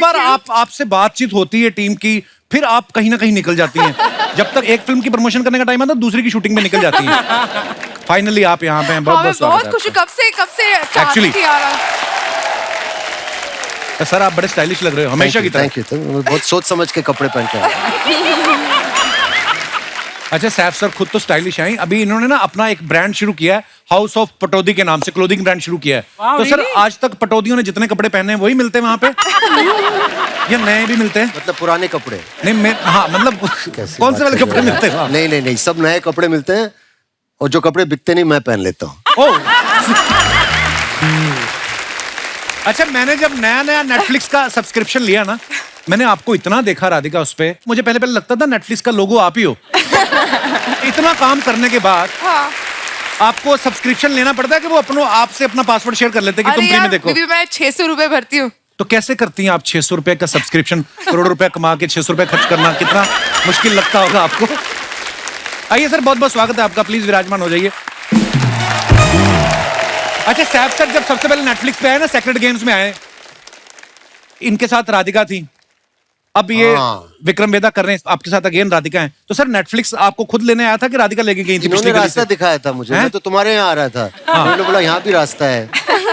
बार आपसे बातचीत होती है टीम की, फिर आप कहीं ना कहीं निकल जाती हैं। जब तक एक फिल्म की प्रमोशन करने का टाइम आता है, दूसरी की शूटिंग में निकल जाती हैं। फाइनली आप यहाँ पे हैं, बहुत बहुत स्वागत है। बहुत खुश हूँ, कब से Actually, थी यार। सर आप बड़े स्टाइलिश लग रहे हो हमेशा की तरह। Thank you. बहुत सोच समझ के कपड़े पहन के आया। अच्छा सैफ सर खुद तो स्टाइलिश हैं, अभी इन्होंने ना अपना एक ब्रांड शुरू किया है, हाउस ऑफ पटौदी के नाम से क्लोथिंग ब्रांड शुरू किया है। तो सर आज तक पटौदियों ने जितने कपड़े पहने हैं वही मिलते हैं वहाँ पे या नए भी मिलते हैं? मतलब पुराने कपड़े नहीं हाँ मतलब कौन से वाले कपड़े मिलते हैं? नहीं, सब नए कपड़े मिलते हैं और जो कपड़े बिकते नहीं मैं पहन लेता हूँ। अच्छा मैंने जब नया नेटफ्लिक्स का सब्सक्रिप्शन लिया ना, मैंने आपको इतना देखा राधिका उस पे, मुझे पहले लगता था नेटफ्लिक्स का लोगो आप ही हो। इतना काम करने के बाद आपको सब्सक्रिप्शन लेना पड़ता है कि वो अपनों आपसे अपना पासवर्ड शेयर कर लेते हैं कि तुम फ्री में देखो। मैं 600 रुपए भरती हूँ। तो कैसे करती हैं आप 600 रुपए का सब्सक्रिप्शन? करोड़ रुपए कमा के 600 रुपए खर्च करना कितना मुश्किल लगता होगा आपको। आइए सर, बहुत बहुत स्वागत है आपका, प्लीज विराजमान हो जाइए। अच्छा सैफ सर जब सबसे पहले नेटफ्लिक्स पे आए ना, सेक्रेट गेम्स में आए, इनके साथ राधिका थी, अब ये विक्रम वेदा कर रहे हैं आपके साथ, अगेन राधिका है। तो सर नेटफ्लिक्स आपको खुद लेने आया था कि राधिका लेके गई थी? इन्होंने रास्ता दिखाया था मुझे, मैं तो तुम्हारे यहाँ आ रहा था, उन्होंने बोला यहाँ भी रास्ता है,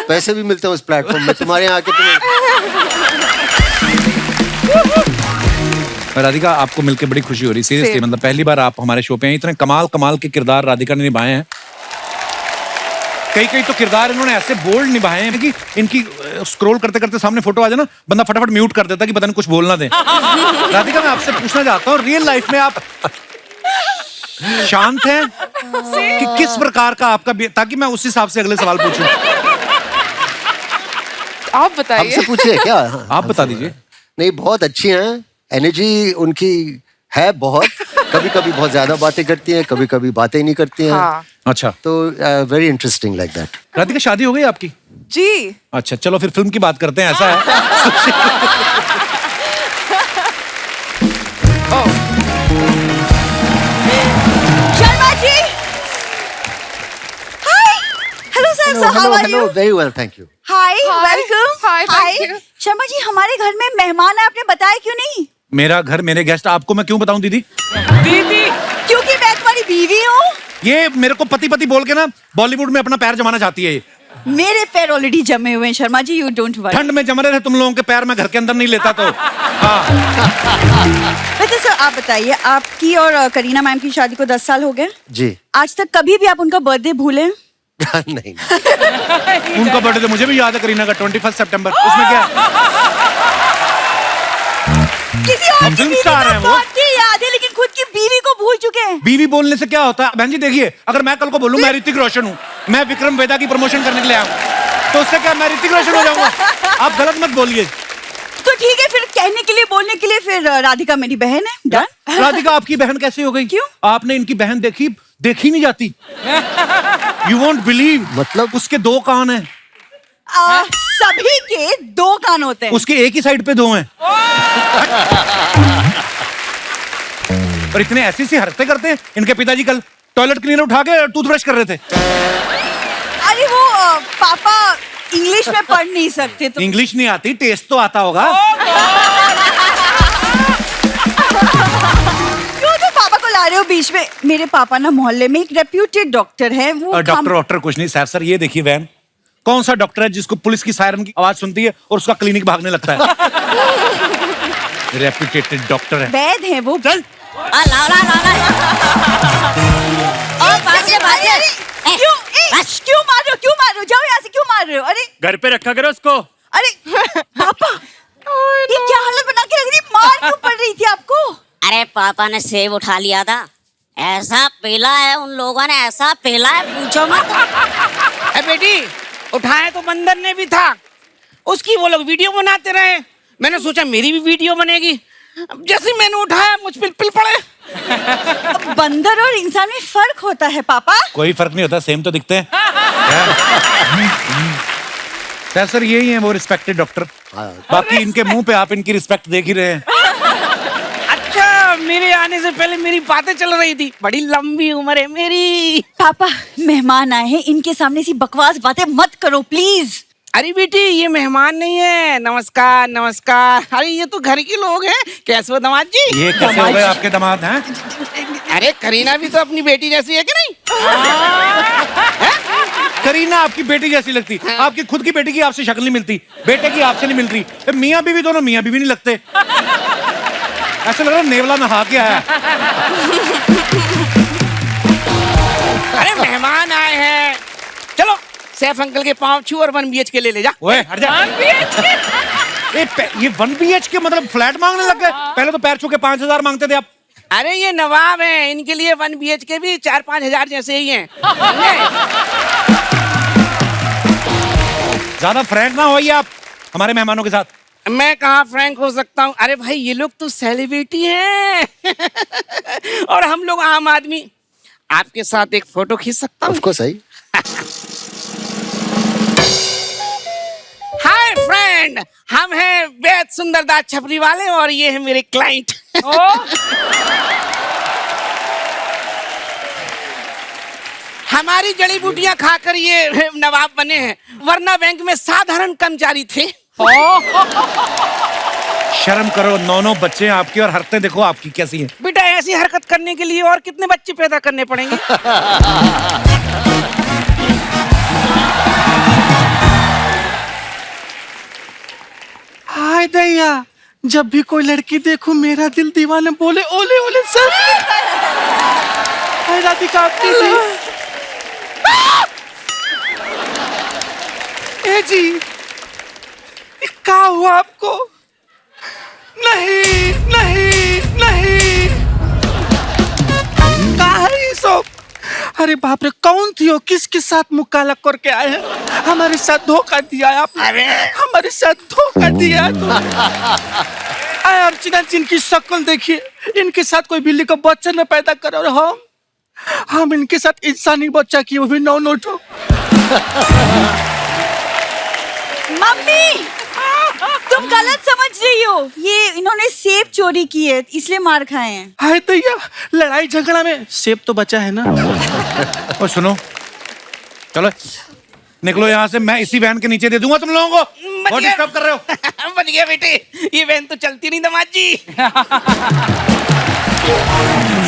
पैसे भी मिलते हैं उस प्लेटफॉर्म में, तुम्हारे यहाँ आके राधिका आपको मिलके बड़ी खुशी हो रही सीरियसली, मतलब पहली बार आप हमारे शो पे हैं। इतने कमाल के किरदार राधिका ने निभाए हैं, कई तो किरदार इन्होंने ऐसे बोल्ड निभाए हैं कि इनकी स्क्रॉल करते करते सामने फोटो आ जाए ना, बंदा फटाफट म्यूट कर देता कि पता नहीं कुछ बोलना दे। राधिका मैं आपसे पूछना चाहता हूँ, रियल लाइफ में आप शांत हैं कि किस प्रकार का आपका, ताकि मैं उस हिसाब से अगले सवाल पूछूं। आप बताइए। हमसे पूछिए क्या? आप बता दीजिए। नहीं बहुत अच्छी हैं, एनर्जी उनकी है बहुत, कभी कभी बहुत ज्यादा बातें करती हैं, कभी कभी बातें ही नहीं करती हैं। अच्छा तो very interesting like that. Radhika शादी हो गई आपकी? जी। अच्छा चलो फिर फिल्म की बात करते हैं, ऐसा है। Sharma ji, hi, hello sir, how are you? Very well thank you. Hi, welcome. Hi, thank you. Sharma ji हमारे घर में मेहमान है, आपने बताया क्यों नहीं? मेरा घर मेरे गेस्ट, आपको मैं क्यों बताऊं दीदी? बीवी, क्योंकि मैं तुम्हारी बीवी हूँ। ये मेरे को पति बोल के ना बॉलीवुड में अपना पैर जमाना चाहती है ये। मेरे पैर ऑलरेडी जमे हुए हैं Sharma ji, you don't worry. ठंड में जम रहे थे तुम लोगों के पैर, मैं घर के अंदर नहीं लेता तो। वैसे सर आप बताइए, आपकी और करीना मैम की शादी को 10 साल हो गए जी। आज तक कभी भी आप उनका बर्थडे भूले? नहीं। उनका बर्थडे तो मुझे भी याद है, करीना का 21 सितंबर, उसमें क्या किसी और की बीवी स्टार का है वो। बर्थडे याद है, लेकिन खुद की बीवी को भूल चुके हैं। बीवी बोलने से क्या होता है बहन जी? देखिए अगर मैं कल को बोलूं मैं ऋतिक रोशन हूँ, मैं विक्रम वेदा की प्रमोशन करने के लिए आया हूँ, तो उससे क्या मैं ऋतिक रोशन हो जाऊंगा? आप गलत मत बोलिए। तो ठीक है, फिर कहने के लिए, बोलने के लिए, फिर राधिका मेरी बहन है। डन। राधिका आपकी बहन कैसे हो गई? क्यों? आपने इनकी बहन देखी नहीं जाती। यू वोंट बिलीव, मतलब उसके 2 कान हैं। सभी के 2 कान होते हैं, उसके एक ही साइड पे 2 हैं। और इतने ऐसी हरकतें करते हैं। इनके पिताजी कल टॉयलेट क्लीनर उठा के टूथब्रश कर रहे थे। अरे वो पापा इंग्लिश में पढ़ नहीं सकते तो। इंग्लिश नहीं आती, टेस्ट तो आता होगा। क्यों तो पापा को ला रहे हो बीच में? मेरे पापा ना मोहल्ले में एक रेप्यूटेड डॉक्टर है, वो डॉक्टर कुछ नहीं सैफ सर, ये देखिए वैन, कौन सा डॉक्टर है जिसको पुलिस की सायरन की आवाज सुनती है और उसका क्लिनिक भागने लगता है? रेप्यूटेड डॉक्टर है, वैद है वो। चल क्यों मार रहे हो? क्यों मार रहे हो? जाओ यहाँ से, क्यों मार रहे हो? अरे घर पे रखा करो उसको। अरे पापा, ये क्या हालत बना के रख दी? मार क्यों पड़ रही थी आपको? अरे पापा ने सेब उठा लिया था, ऐसा पेला है उन लोगों ने, ऐसा पेला है पूछो मत। अरे बेटी उठाए तो बंदर ने भी था, उसकी वो लोग वीडियो बनाते रहे, मैंने सोचा मेरी भी वीडियो बनेगी, जैसे मैंने उठाया मुझ पे पिल पड़े। बंदर और इंसान में फर्क होता है पापा। कोई फर्क नहीं होता, सेम तो दिखते हैं। सर यही है वो रिस्पेक्टेड डॉक्टर, बाकी इनके मुंह पे आप इनकी रिस्पेक्ट देख ही रहे हैं। अच्छा मेरे आने से पहले मेरी बातें चल रही थी, बड़ी लंबी उम्र है मेरी। पापा मेहमान आए हैं, इनके सामने सी बकवास बातें मत करो प्लीज। अरे बेटी ये मेहमान नहीं है, नमस्कार नमस्कार। अरे ये तो घर के लोग हैं। कैसे हो दामाद जी? ये कैसे हो गए आपके दामाद हैं? अरे करीना भी तो अपनी बेटी जैसी है कि नहीं? करीना आपकी बेटी जैसी लगती, आपकी खुद की बेटी की आपसे शक्ल नहीं मिलती, बेटे की आपसे नहीं मिल रही। मियाँ बीवी दोनों मियाँ बीवी नहीं लगते, ऐसा लग रहा है नेवला नहा के आया। अरे मेहमान आए हैं, चलो सैफ अंकल के पाँव छू और 1 BHK ले जा। ओए हट जा। ये 1 BHK मतलब फ्लैट मांगने लग गए? पहले तो पैर छू के 5,000 मांगते थे आप। अरे ये नवाब हैं, इनके लिए 1 BHK भी 4-5 हजार जैसे ही हैं। ज्यादा फ्रैंक ना होइए आप हमारे मेहमानों के साथ। मैं कहाँ फ्रैंक हो सकता हूँ? अरे भाई ये लोग तो सेलिब्रिटी हैं और हम लोग आम आदमी। आपके साथ एक फोटो खींच सकता हूँ? Of course I. Hi friend, हम हैं बेहद सुंदरदास छपरी वाले और ये है मेरे क्लाइंट। हमारी जड़ी बूटियां खाकर ये नवाब बने हैं, वरना बैंक में साधारण कर्मचारी थे। शर्म करो, 9 बच्चे हैं आपके और हरकतें देखो आपकी कैसी हैं। बेटा ऐसी हरकत करने के लिए और कितने बच्चे पैदा करने पड़ेंगे? हाय दैया, जब भी कोई लड़की देखूं मेरा दिल दीवाने बोले ओले ओले सर। हाय राधिका आपके लिए। ए जी, ये क्या हुआ आपको? नहीं नहीं नहीं, क्या है ये सब? अरे बाप रे, कौन थी वो? किसके साथ मुकाला करके आए हैं? हमारे साथ धोखा दिया है आपने। अरे हमारे साथ धोखा दिया है। आए अर्चना, जिनकी शक्ल देखिए, इनके साथ कोई बिल्ली का बच्चा न पैदा करे और हम इनके साथ इंसानी बच्चा की, वो भी 9 ठो। मम्मी, तुम गलत समझ रही हो। ये इन्होंने सेब चोरी की है, इसलिए मार खाए हैं। हाय दैया, लड़ाई झगड़ा में सेब तो बचा है ना। और सुनो, चलो निकलो यहाँ से, मैं इसी वैन के नीचे दे दूंगा तुम लोगों को। बहुत डिस्टर्ब कर रहे हो। बच गया बेटे, ये वैन तो चलती नहीं दामाद जी।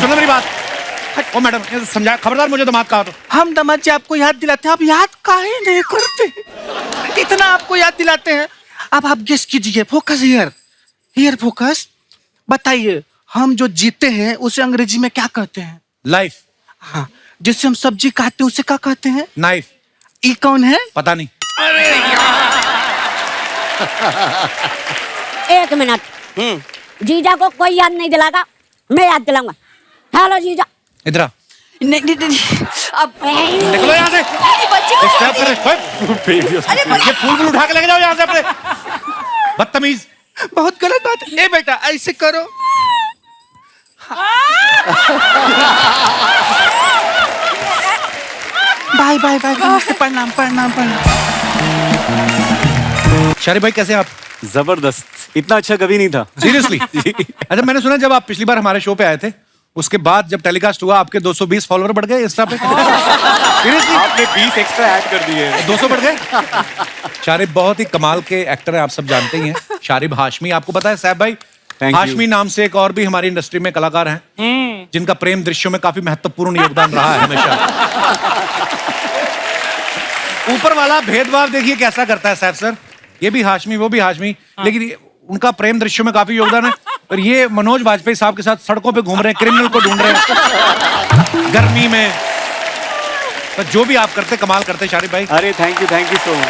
सुनो मेरी बात। ओ मैडम, ये समझा, खबरदार मुझे दामाद कहा तो। हम दामाद जी आपको याद दिलाते हैं, आप याद काहे नहीं करते? इतना आपको याद दिलाते हैं। अब आप गेस कीजिए, फोकस हियर फोकस। बताइए, हम जो जीते हैं उसे अंग्रेजी में क्या कहते हैं? लाइफ। हाँ, जिससे हम सब्जी काटते हैं उसे क्या कहते हैं? नाइफ। ई कौन है? पता नहीं। एक मिनट, जीजा को कोई याद नहीं दिलाएगा, मैं याद दिलाऊंगा। हेलो जीजा। इधर आ। नहीं, अब निकलो यहाँ से। बच्चे को डिस्टर्ब कर रहे हो। ये फूल उठा के लेके जाओ यहाँ से अपने, बदतमीज। बहुत गलत बात है। ए बेटा, ऐसे करो। बाय बाय बाय, प्रणाम प्रणाम प्रणाम। शारिब भाई कैसे हैं आप? जबरदस्त, इतना अच्छा कभी नहीं था। सीरियसली? अच्छा, मैंने सुना जब आप पिछली बार हमारे शो पे आए थे, उसके बाद जब टेलीकास्ट हुआ आपके 220 फॉलोअर बढ़ गए इंस्टा पे। सीरियसली? आपने 20 एक्स्ट्रा ऐड कर दिए। 200 बढ़ गए। शारिब बहुत ही कमाल के एक्टर हैं, आप सब जानते ही हैं। शारिब हाशमी, आपको पता है सैफ भाई, Thank you. हाशमी नाम से एक और भी हमारी इंडस्ट्री में कलाकार हैं जिनका प्रेम दृश्यों में काफी महत्वपूर्ण योगदान रहा है हमेशा। ऊपर वाला भेदभाव देखिए कैसा करता है सैफ सर। ये भी हाशमी, वो भी हाशमी, लेकिन उनका प्रेम दृश्यों में काफी योगदान है। और ये मनोज वाजपेयी साहब के साथ सड़कों पे घूम रहे हैं, क्रिमिनल को ढूंढ रहे हैं गर्मी में। तो जो भी आप करते कमाल करते शारिब भाई। अरे थैंक यू सो मच।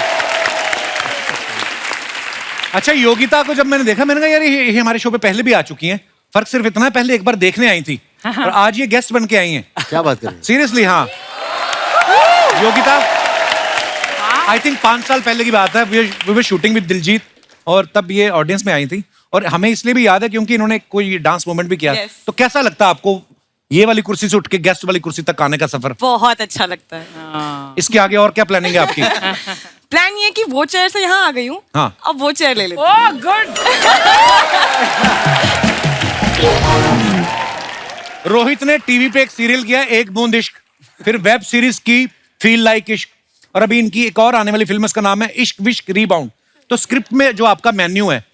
अच्छा, योगिता को जब मैंने देखा, मैंने कहा यार ये हमारे शो पे पहले भी आ चुकी हैं। फर्क सिर्फ इतना है, पहले एक बार देखने आई थी और आज ये गेस्ट बन के आई हैं। क्या बात कर रहे हैं? सीरियसली? हाँ, योगिता आई थिंक 5 साल पहले की बात है। We were shooting with Diljit और तब ये ऑडियंस में आई थी और हमें इसलिए भी याद है क्योंकि इन्होंने कोई डांस मूवमेंट भी किया। Yes. तो कैसा लगता है आपको ये वाली कुर्सी से उठ के गेस्ट वाली कुर्सी तक आने का सफर? बहुत अच्छा लगता है। इसके आगे और क्या प्लानिंग है आपकी? प्लान ये कि वो चेयर से यहाँ आ गई हूँ, हाँ। अब वो चेयर ले लेती हूँ। गुड। रोहित ने टीवी पे एक सीरियल किया एक बूंद इश्क, फिर वेब सीरीज की फील लाइक इश्क, और अभी इनकी एक और आने वाली फिल्म है, उसका नाम है इश्क विश्क रीबाउंड। तो स्क्रिप्ट में जो आपका मेन्यू है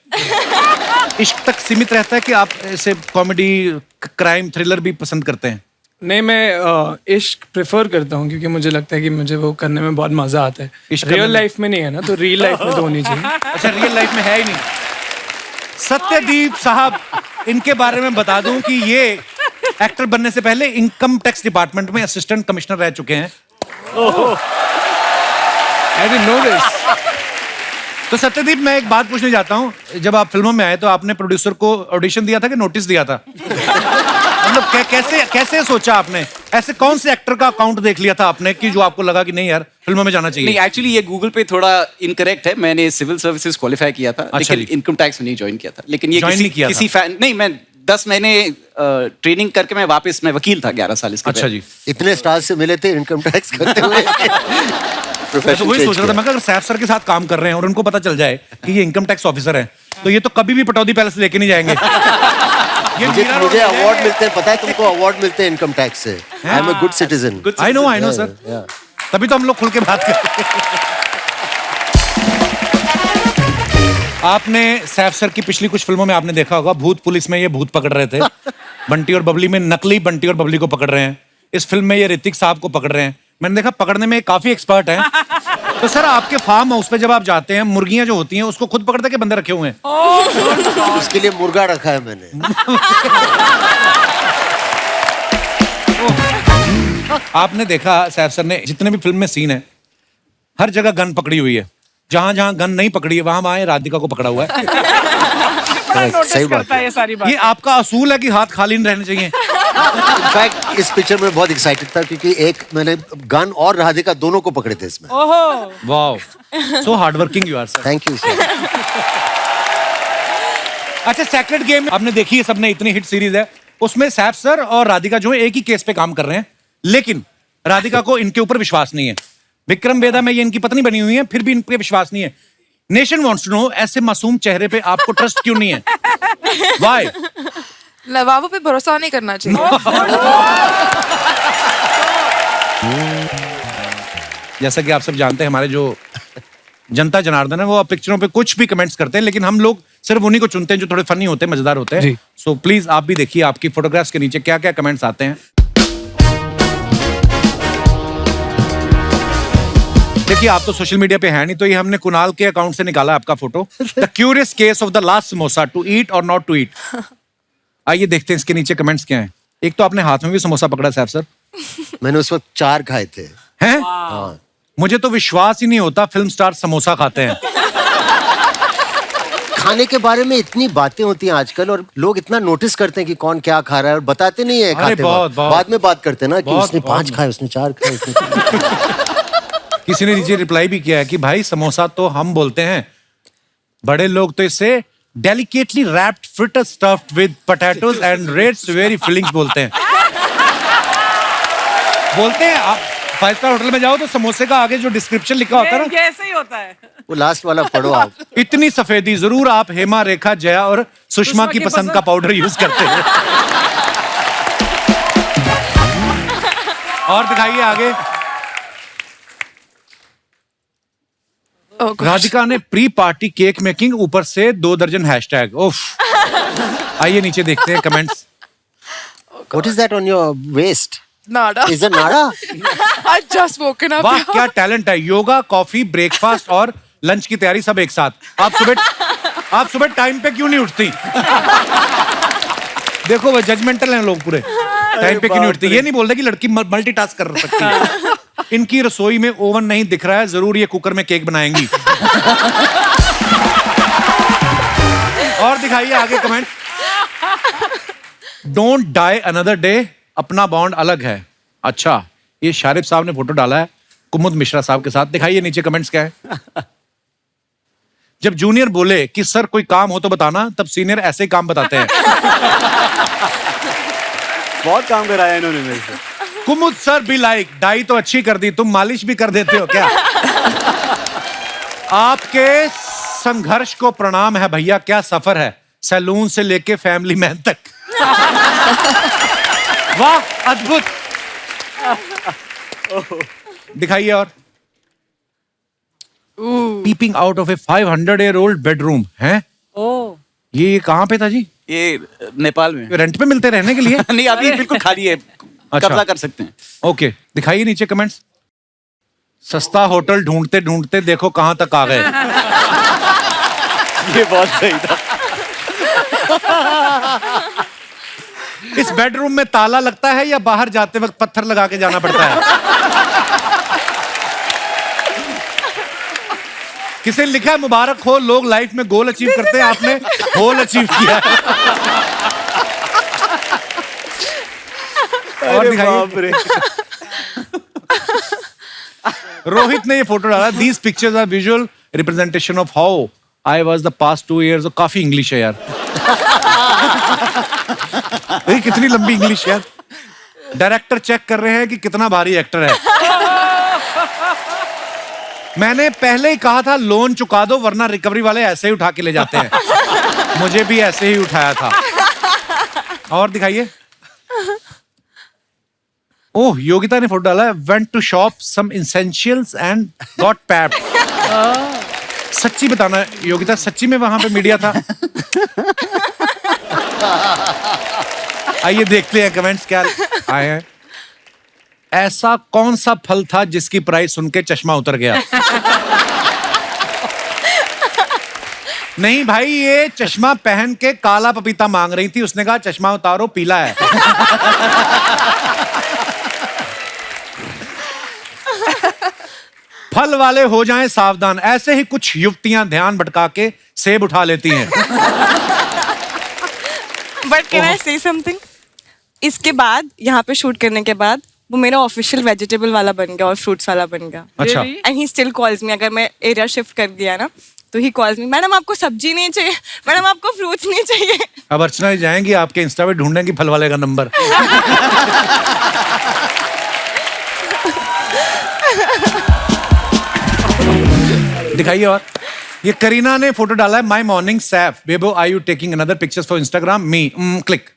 इश्क तक सीमित रहता है कि आप ऐसे कॉमेडी, क्राइम, थ्रिलर भी पसंद करते हैं? नहीं, मैं इश्क प्रेफर करता हूँ क्योंकि मुझे लगता है कि मुझे वो करने में बहुत मजा आता है। इश्क करने रियल में? लाइफ में नहीं है ना, तो रियल लाइफ में तो होनी चाहिए। अच्छा, रियल लाइफ में है ही नहीं। सत्यदीप साहब, इनके बारे में बता दूं कि ये एक्टर बनने से पहले इनकम टैक्स डिपार्टमेंट में असिस्टेंट कमिश्नर रह चुके हैं। I didn't know this. तो सत्यदीप, मैं एक बात पूछने जाता हूँ, जब आप फिल्मों में आए तो आपने प्रोड्यूसर को ऑडिशन दिया था कि नोटिस दिया था? मतलब कैसे कैसे सोचा आपने? ऐसे कौन से एक्टर का अकाउंट देख लिया था आपने कि जो आपको लगा कि नहीं यार फिल्मों में जाना चाहिए? नहीं, एक्चुअली ये गूगल पे थोड़ा इनकरेक्ट है। मैंने सिविल सर्विसेज क्वालिफाई किया था, अच्छा लेकिन जी। इनकम टैक्स में नहीं ज्वाइन किया था। लेकिन ये Join किसी नहीं किया किसी फैन नहीं, मैं 10 महीने ट्रेनिंग करके मैं वापस, मैं वकील था 11 साल इसके अच्छा पहले। जी। इतने स्टार से मिले थे इनकम टैक्स करते हुए। मैं तो वही सोच रहा था, मैं अगर सैफ सर के साथ काम कर रहे हैं और उनको पता चल जाए कि ये इनकम टैक्स ऑफिसर हैं, तो ये तो कभी भी पटौदी पैलेस लेके नहीं जाएंगे। ये मुझे मीरा मुझे रोड है। अवार्ड मिलते हैं, पता है तुमको? अवार्ड मिलते हैं इनकम टैक्स से। I am a good citizen. I know sir, तभी तो हम लोग खुल के बात करते हैं। आपने सैफ सर की पिछली कुछ फिल्मों में आपने देखा होगा, भूत पुलिस में ये भूत पकड़ रहे थे, बंटी और बबली में नकली बंटी और बबली को पकड़ रहे हैं, इस फिल्म में ये ऋतिक साहब को पकड़ रहे हैं। मैंने देखा पकड़ने में काफी एक्सपर्ट हैं। तो सर, आपके फार्म हाउस पे जब आप जाते हैं, मुर्गियां जो होती हैं उसको खुद पकड़ते के बंदे रखे हुए हैं? उसके लिए मुर्गा रखा है मैंने। आपने देखा सैफ सर ने जितने भी फिल्म में सीन है, हर जगह गन पकड़ी हुई है। जहां जहां गन नहीं पकड़ी है वहां वहां राधिका को पकड़ा हुआ है। सही बात है। ये सारी बात। ये आपका असूल है कि हाथ खाली नहीं रहने चाहिए? इनफैक्ट इस पिक्चर में बहुत एक्साइटेड था क्योंकि एक मैंने गन और राधिका दोनों को पकड़े थे इसमें। Wow, so hard working you are sir. Thank you sir. अच्छा, सेक्रेड गेम आपने देखी है सबने, इतनी हिट सीरीज है, उसमें सैफ सर और राधिका जो है एक ही केस पे काम कर रहे हैं, लेकिन राधिका को इनके ऊपर विश्वास नहीं है। विक्रम वेदा में ये इनकी पत्नी बनी हुई है, फिर भी इन पे विश्वास नहीं है। नेशन वांट्स टू नो, ऐसे मासूम चेहरे पे आपको ट्रस्ट क्यों नहीं है? व्हाई? लवाबों पे भरोसा नहीं करना चाहिए। जैसा कि आप सब जानते हैं, हमारे जो जनता जनार्दन है वो अब पिक्चरों पे कुछ भी कमेंट्स करते हैं, लेकिन हम लोग सिर्फ उन्हीं को चुनते हैं जो थोड़े फनी होते हैं, मजेदार होते हैं। सो प्लीज आप भी देखिए आपकी फोटोग्राफ्स के नीचे क्या क्या कमेंट्स आते हैं। देखिए, आप तो सोशल मीडिया पे है नहीं, तो ये हमने कुणाल के अकाउंट से निकाला आपका photo. The curious case of the last samosa, to eat और नॉट टू ईट। आइए देखते हैं इसके नीचे कमेंट्स क्या हैं। एक तो आपने हाथ में भी समोसा पकड़ा सैफ सर। मैंने उस वक्त 4 खाए थे। हैं? मुझे तो विश्वास ही नहीं होता फिल्म स्टार समोसा खाते हैं। खाने के बारे में इतनी बातें होती हैं आजकल और लोग इतना नोटिस करते हैं कि कौन क्या खा रहा है और बताते नहीं है खाते बहुत, वक्त। बहुत। बाद में बात करते हैं ना कि बहुत, उसने बहुत। 5 खाए, उसने 4 खाए, उसने किसी ने नीचे रिप्लाई भी किया है कि भाई समोसा तो हम बोलते हैं, बड़े लोग तो इसे delicately wrapped fritter stuffed with potatoes and reds very feelings बोलते हैं। बोलते हैं आप 5 स्टार होटल में जाओ तो समोसे का आगे जो डिस्क्रिप्शन लिखा होता है ना, ऐसे ही होता है। वो लास्ट वाला पढ़ो आप। इतनी सफेदी जरूर आप हेमा, रेखा, जया और सुषमा की पसंद का पाउडर यूज करते हैं। और दिखाइए आगे। राधिका ने प्री पार्टी केक मेकिंग, ऊपर से 2 दर्जन हैशटैग। उफ। आइए नीचे देखते हैं comments. What is that on your waist? Nada. Is it nada? I just woken up. वाह, क्या टैलेंट है। योगा, कॉफी, ब्रेकफास्ट और लंच की तैयारी सब एक साथ। आप सुबह टाइम पे क्यों नहीं उठती? देखो वो जजमेंटल हैं लोग पूरे। टाइम पे क्यों नहीं उठती? ये नहीं बोलते कि लड़की मल्टीटास्क कर सकती है। इनकी रसोई में ओवन नहीं दिख रहा है, जरूर ये कुकर में केक बनाएंगी। और दिखाइए आगे comment. Don't die another day, अपना बॉन्ड अलग है। अच्छा, ये शारिफ साहब ने फोटो डाला है कुमुद मिश्रा साहब के साथ। दिखाइए नीचे कमेंट्स क्या है। जब जूनियर बोले कि सर कोई काम हो तो बताना, तब सीनियर ऐसे ही काम बताते हैं। बहुत काम कराया इन्होंने मेरे से। कुमुद सर भी लाइक, डाई तो अच्छी कर दी, तुम मालिश भी कर देते हो क्या? आपके संघर्ष को प्रणाम है भैया, क्या सफर है सैलून से लेके फैमिली मैन तक। वाह, अद्भुत। दिखाइए और Peeping out of a 500-year-old bedroom. हैं? ये कहाँ पे था जी? ये नेपाल में। रेंट पे मिलते रहने के लिए? नहीं, अभी बिल्कुल खाली है, कब्जा कर सकते हैं। ओके, दिखाइए नीचे कमेंट्स। सस्ता होटल ढूंढते ढूंढते देखो कहाँ तक आ गए। ये बहुत सही था। इस बेडरूम में ताला लगता है या बाहर जाते वक्त पत्थर लगा के जाना पड़ता है? किसी ने लिखा है मुबारक हो, लोग लाइफ में गोल अचीव करते हैं, आपने होल अचीव किया है। और दिखाइए। रोहित ने ये फोटो डाला। These pictures are visual representation of how I was the past 2 years. काफी इंग्लिश है यार। कितनी लंबी इंग्लिश यार। डायरेक्टर चेक कर रहे हैं कि कितना भारी एक्टर है। मैंने पहले ही कहा था लोन चुका दो वरना रिकवरी वाले ऐसे ही उठा के ले जाते हैं। मुझे भी ऐसे ही उठाया था। और दिखाइए। ओह, योगिता ने फोटो डाला है। Went to shop some essentials and got papped. सच्ची बताना योगिता, सच्ची में वहां पे मीडिया था? आइए देखते हैं कमेंट्स क्या आए हैं। ऐसा कौन सा फल था जिसकी प्राइस सुन के चश्मा उतर गया? नहीं भाई, ये चश्मा पहन के काला पपीता मांग रही थी, उसने कहा चश्मा उतारो पीला है। फल वाले हो जाएं सावधान, ऐसे ही कुछ युवतियां ध्यान भटका के सेब उठा लेती हैं। बट कैन आई से समथिंग? इसके बाद यहाँ पे शूट करने के बाद वो मेरा ऑफिशियल वेजिटेबल वाला बन गया और फ्रूट्स वाला बन गया। अच्छा। And he still calls me, अगर मैं एरिया शिफ्ट कर दिया ना तो ही कॉल्स मी, मैडम आपको सब्जी नहीं चाहिए, मैडम आपको फ्रूट्स नहीं चाहिए। अब अर्चना जी जाएंगी आपके इंस्टा पे ढूंढेंगी फल वाले का नंबर। दिखाइए। और ये करीना ने फोटो डाला है। My morning Saif Bebo, are you taking another pictures for Instagram? Me click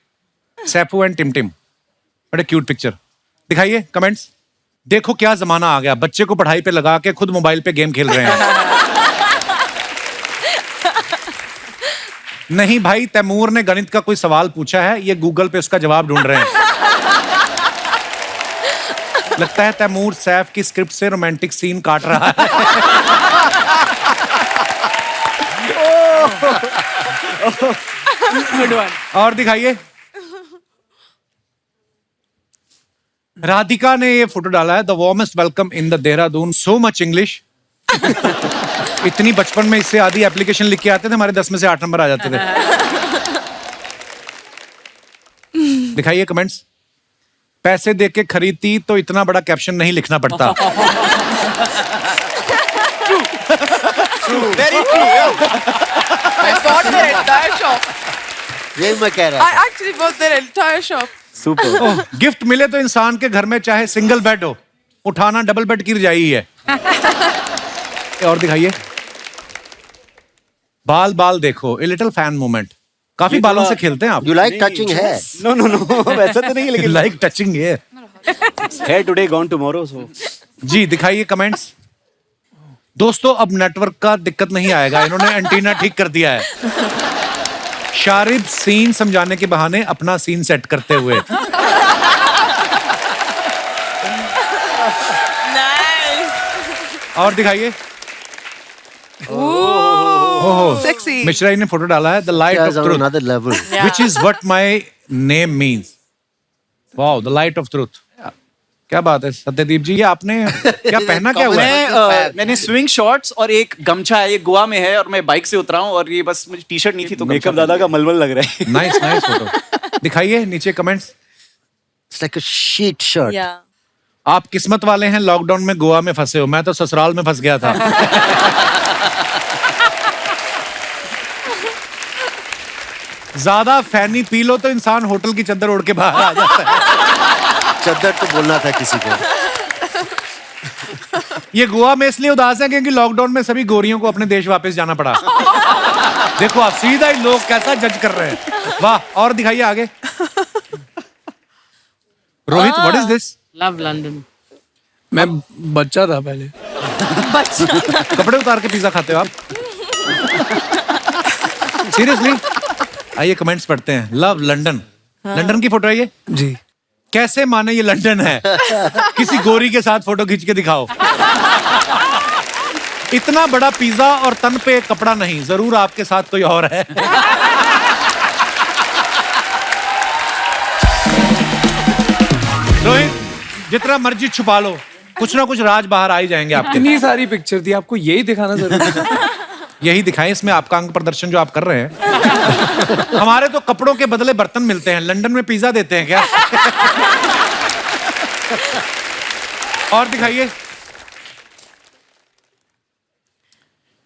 Saifu and Tim बड़े क्यूट पिक्चर। दिखाइए कमेंट्स। देखो क्या जमाना आ गया, बच्चे को पढ़ाई पे लगा के खुद मोबाइल पे गेम खेल रहे हैं। नहीं भाई, तैमूर ने गणित का कोई सवाल पूछा है, ये गूगल पे उसका जवाब ढूंढ रहे हैं। लगता है तैमूर सैफ की स्क्रिप्ट से रोमांटिक सीन काट रहा है। और दिखाइए। राधिका ने ये फोटो डाला है। The warmest welcome in the Dehradun, so much English. इतनी बचपन में इससे आधी एप्लीकेशन लिख के आते थे, हमारे 10 में से 8 नंबर आ जाते थे। दिखाइए कमेंट्स। पैसे दे के खरीदती तो इतना बड़ा कैप्शन नहीं लिखना पड़ता। Very true. I bought their entire shop. यही मैं कह रहा I actually bought their entire shop. Super. Gift मिले तो इंसान के घर में चाहे सिंगल बेड हो, उठाना डबल बेड की रजाई ही है। और दिखाइए। बाल बाल देखो, ए लिटिल फैन मोमेंट। काफी बालों से खेलते हैं आप। You like touching hair? No no no, वैसा तो नहीं, लेकिन लाइक टचिंग है। hair today gone tomorrow, so जी दिखाइए कमेंट्स। दोस्तों अब नेटवर्क का दिक्कत नहीं आएगा, इन्होंने एंटीना ठीक कर दिया है। शारिब सीन समझाने के बहाने अपना सीन सेट करते हुए। और दिखाइए। Sexy. मिश्रा ने फोटो डाला है। The light of truth, Another level. which is what my name means. Wow, the light of truth. क्या बात है सत्यदीप जी, ये आपने क्या पहना क्या हुआ है? मैंने स्विंग शॉर्ट्स और एक गमछा है, ये गोवा में है और मैं बाइक से उतरा हूँ और ये बस मुझे टी शर्ट नहीं थी तो मेकअप दादा का मलमल लग रहा है। Nice nice photo. दिखाइए नीचे comments. It's like a sheet shirt. आप किस्मत वाले हैं, लॉकडाउन में गोवा में फंसे हो, मैं तो ससुराल में फंस गया था। ज्यादा फैनी पी लो तो इंसान होटल की चद्दर ओढ़ के बाहर आ जाता है। चद्दर तो बोलना था किसी को। ये गोवा में इसलिए उदास है क्योंकि लॉकडाउन में सभी गोरियों को अपने देश वापस जाना पड़ा। देखो आप सीधा ही लोग कैसा जज कर रहे हैं। वाह। और दिखाइए आगे। Rohit, what is this? Love London. मैं बच्चा था पहले। कपड़े उतार के पिज्जा खाते हो आप? सीरियसली? आइए कमेंट्स पढ़ते हैं। लव लंदन, लंदन की फोटो है ये? जी। कैसे माने ये लंदन है? किसी गोरी के साथ फोटो खींच के दिखाओ। इतना बड़ा पिज्जा और तन पे कपड़ा नहीं, जरूर आपके साथ कोई और है। रोहित, जितना मर्जी छुपा लो, कुछ ना कुछ राज बाहर आ ही जाएंगे आपके। इतनी सारी पिक्चर थी, आपको यही दिखाना जरूरी था? यही दिखाएं, इसमें आपका अंग प्रदर्शन जो आप कर रहे हैं। हमारे तो कपड़ों के बदले बर्तन मिलते हैं, लंदन में पिज्जा देते हैं क्या? और दिखाइए।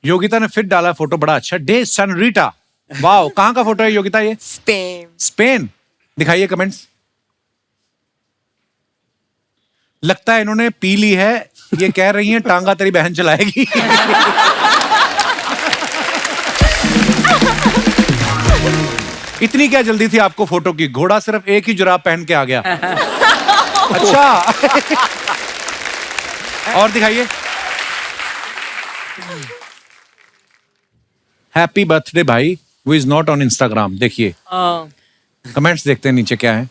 योगिता ने फिर डाला फोटो, बड़ा अच्छा। डे सनरीटा, वाओ। कहाँ का फोटो है योगिता ये? स्पेन। स्पेन। दिखाइए कमेंट्स। लगता है इन्होंने पी ली है, ये कह रही हैं टांगा तेरी बहन चलाएगी। इतनी क्या जल्दी थी आपको फोटो की? घोड़ा सिर्फ एक ही जुराब पहन के आ गया। अच्छा। और दिखाइए। हैप्पी बर्थडे भाई, वो इज नॉट ऑन इंस्टाग्राम। देखिए कमेंट्स देखते हैं नीचे क्या है।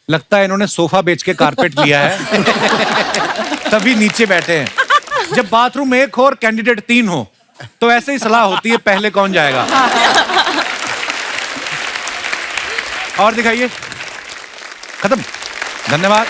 लगता है इन्होंने सोफा बेच के कारपेट लिया है, तभी नीचे बैठे हैं। जब बाथरूम एक हो और कैंडिडेट 3 हो तो ऐसे ही सलाह होती है, पहले कौन जाएगा। और दिखाइए। खत्म। धन्यवाद।